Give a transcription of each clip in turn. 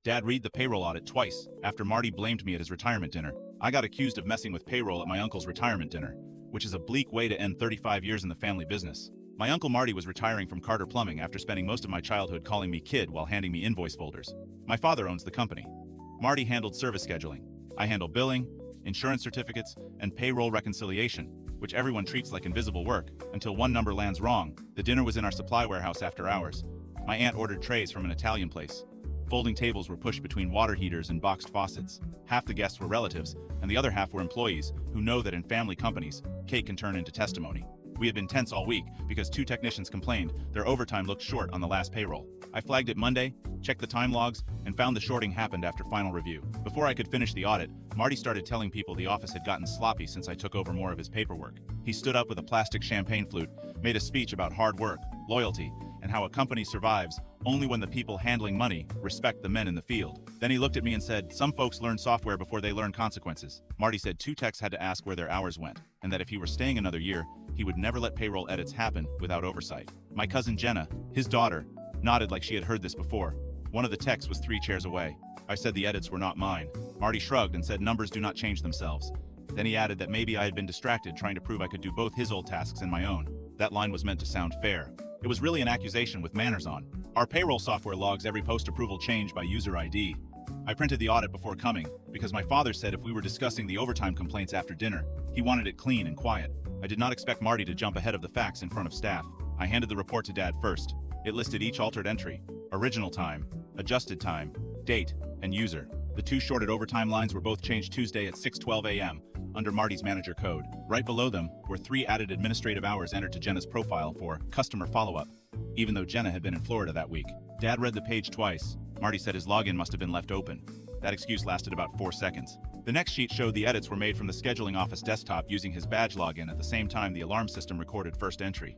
Dad read the payroll audit twice after Marty blamed me at his retirement dinner. I got accused of messing with payroll at my uncle's retirement dinner, which is a bleak way to end 35 years in the family business. My uncle Marty was retiring from Carter Plumbing after spending most of my childhood calling me kid while handing me invoice folders. My father owns the company. Marty handled service scheduling. I handle billing, insurance certificates, and payroll reconciliation, which everyone treats like invisible work, until one number lands wrong. The dinner was in our supply warehouse after hours. My aunt ordered trays from an Italian place. Folding tables were pushed between water heaters and boxed faucets. Half the guests were relatives, and the other half were employees who know that in family companies, cake can turn into testimony. We had been tense all week because 2 technicians complained their overtime looked short on the last payroll. I flagged it Monday, checked the time logs, and found the shorting happened after final review. Before I could finish the audit, Marty started telling people the office had gotten sloppy since I took over more of his paperwork. He stood up with a plastic champagne flute, made a speech about hard work, loyalty, and how a company survives only when the people handling money respect the men in the field. Then he looked at me and said, "Some folks learn software before they learn consequences." Marty said 2 techs had to ask where their hours went, and that if he were staying another year, he would never let payroll edits happen without oversight. My cousin Jenna, his daughter, nodded like she had heard this before. One of the techs was 3 chairs away. I said the edits were not mine. Marty shrugged and said numbers do not change themselves. Then he added that maybe I had been distracted trying to prove I could do both his old tasks and my own. That line was meant to sound fair. It was really an accusation with manners on. Our payroll software logs every post-approval change by user ID. I printed the audit before coming because my father said if we were discussing the overtime complaints after dinner, he wanted it clean and quiet. I did not expect Marty to jump ahead of the facts in front of staff. I handed the report to Dad first. It listed each altered entry, original time, adjusted time, date, and user. The 2 shorted overtime lines were both changed Tuesday at 6:12 a.m. under Marty's manager code. Right below them were 3 added administrative hours entered to Jenna's profile for customer follow-up, even though Jenna had been in Florida that week. Dad read the page twice. Marty said his login must have been left open. That excuse lasted about 4 seconds. The next sheet showed the edits were made from the scheduling office desktop using his badge login at the same time the alarm system recorded first entry.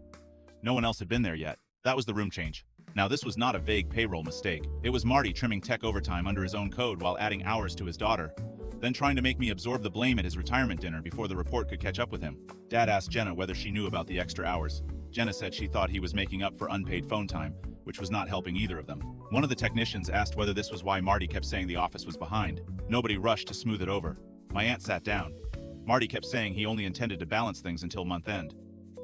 No one else had been there yet. That was the room change. Now this was not a vague payroll mistake. It was Marty trimming tech overtime under his own code while adding hours to his daughter, then trying to make me absorb the blame at his retirement dinner before the report could catch up with him. Dad asked Jenna whether she knew about the extra hours. Jenna said she thought he was making up for unpaid phone time, which was not helping either of them. One of the technicians asked whether this was why Marty kept saying the office was behind. Nobody rushed to smooth it over. My aunt sat down. Marty kept saying he only intended to balance things until month end.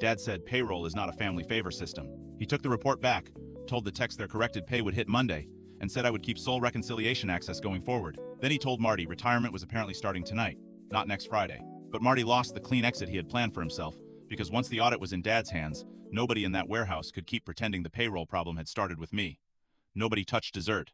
Dad said payroll is not a family favor system. He took the report back, told the techs their corrected pay would hit Monday, and said I would keep sole reconciliation access going forward. Then he told Marty retirement was apparently starting tonight, not next Friday. But Marty lost the clean exit he had planned for himself, because once the audit was in Dad's hands, nobody in that warehouse could keep pretending the payroll problem had started with me. Nobody touched dessert.